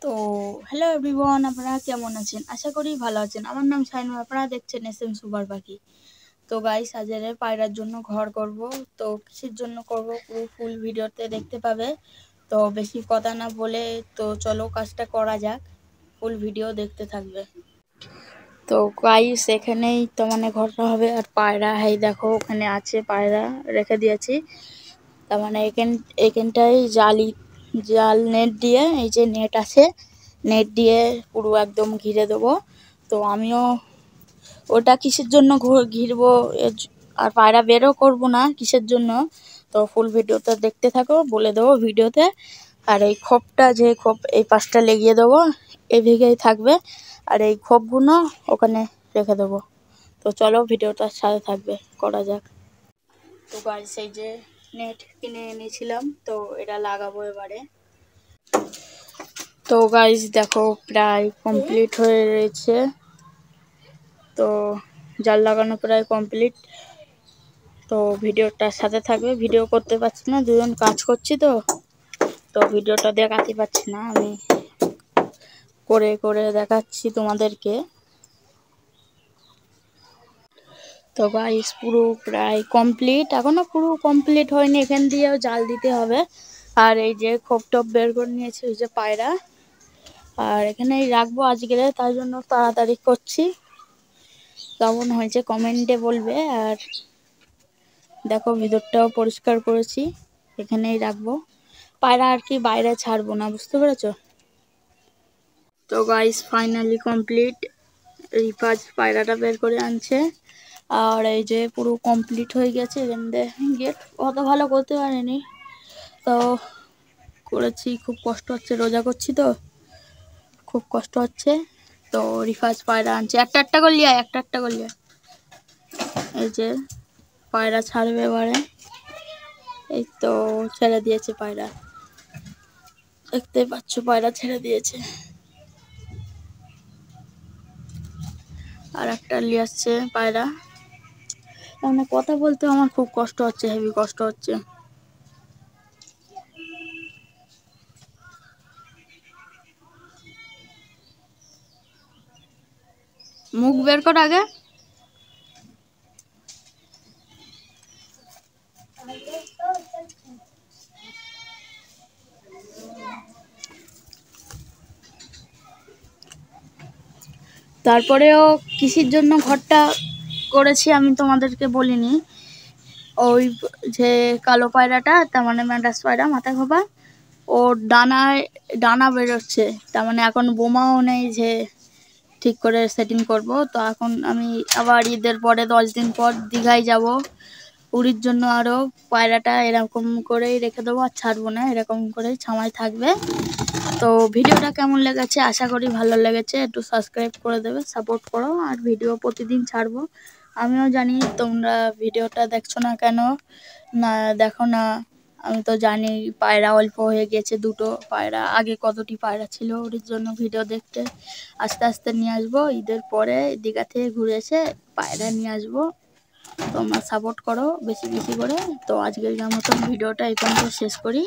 তো hello everyone, আপনারা কেমন আছেন? আশা করি ভালো আছেন। আমার নাম শাইনু, আপনারা দেখছেন SM সুপার পাখি। তো গাইস, আজকে পায়রার জন্য ঘর করব। তো কিসের জন্য করব পুরো ফুল ভিডিওতে দেখতে পাবে। তো বেশি কথা না বলে তো চলো কাজটা করা যাক, ফুল ভিডিও দেখতে থাকবে। তো গাইস, এখানেই তো ঘরটা হবে। আর পায়রা দেখো ওখানে আছে, পায়রা রেখে দিয়েছি। তার এখানটায় জাল নেট দিয়ে, এই যে নেট আছে, নেট দিয়ে পুরো একদম ঘিরে দেবো। তো আমিও ওটা কিসের জন্য ঘিরবো আর পায়রা বেরও করবো না কিসের জন্য, তো ফুল ভিডিওটা দেখতে থাকো, বলে দেবো ভিডিওতে। আর এই খোপটা, যে খোপ এই পাশটা লেগিয়ে দেবো, এদিকেই থাকবে। আর এই খোপগুলো ওখানে রেখে দেবো। তো চলো ভিডিওটার সাথে থাকবে, করা যাক। তো গাইস, এই যে নেট কিনে এনেছিলাম, তো এটা লাগাবো এবারে। তো গাইস দেখো, প্রায় কমপ্লিট হয়ে রয়েছে। তো জাল লাগানো প্রায় কমপ্লিট। তো ভিডিওটার সাথে থাকবে। ভিডিও করতে পারছি না, দুজন কাজ করছি, তো ভিডিওটা দেখাতে পারছি না, আমি করে করে দেখাচ্ছি তোমাদেরকে। তো গাইস, পুরো প্রায় কমপ্লিট, এখনো পুরো কমপ্লিট হয়নি, এখান দিয়েও জাল দিতে হবে। আর এই যে খোপ টপ বের করে নিয়েছি, ওই যে পায়রা, আর এখানেই রাখবো আজকে, তার জন্য তাড়াতাড়ি করছি। কেমন হয়েছে কমেন্টে বলবে। আর দেখো ভিতরটাও পরিষ্কার করেছি, এখানেই রাখবো পায়রা, আর কি বাইরে ছাড়বো না, বুঝতে পেরেছো? তো গাইস, ফাইনালি কমপ্লিট। রিফাজ পায়রাটা বের করে আনছে। আর এই যে পুরো কমপ্লিট হয়ে গেছে। এখান দিয়ে গেট অত ভালো করতে পারিনি, তো করেছি, খুব কষ্ট হচ্ছে, রোজা করছি তো খুব কষ্ট হচ্ছে। তো রিফাজ পায়রা আনছে, একটা করলিয়া। এই যে পায়রা ছাড়বে এবারে, এই তো ছেড়ে দিয়েছে পায়রা, দেখতে পাচ্ছ পায়রা ছেড়ে দিয়েছে। আর একটা নিয়ে আসছে পায়রা। কথা বলতে আমার খুব কষ্ট হচ্ছে, হেভি কষ্ট হচ্ছে। মুখ বের কর আগে। তারপরেও কিসের জন্য ঘরটা করেছি আমি তোমাদেরকে বলিনি। ওই যে কালো পায়রাটা, তার ম্যাড্রাস পায়রা, মাথা খোপা, ওর ডানা বেরোচ্ছে। তার এখন বোমাও নেই যে ঠিক করে সেটিং করব। তো এখন আমি আবার ঈদের পরে 10 দিন পর দীঘায় যাব পুরীর জন্য। আরও পায়রাটা এরকম করেই রেখে দেবো, আর ছাড়বো না, এরকম করেই ছামাই থাকবে। তো ভিডিওটা কেমন লেগেছে, আশা করি ভালো লেগেছে। একটু সাবস্ক্রাইব করে দেবে, সাপোর্ট করো। আর ভিডিও প্রতিদিন ছাড়বো। আমিও জানি তোমরা ভিডিওটা দেখছো না কেন, না দেখো না, আমি তো জানি। পায়রা অল্প হয়ে গেছে, দুটো পায়রা, আগে কতটি পায়রা ছিল, ওর জন্য ভিডিও দেখতে আস্তে আস্তে নিয়ে আসবো। ঈদের পরে দীঘা থেকে ঘুরে এসে পায়রা নিয়ে আসবো। তোমরা সাপোর্ট করো বেশি বেশি করে। তো আজকের মতন ভিডিওটা এই পর্যন্ত শেষ করি।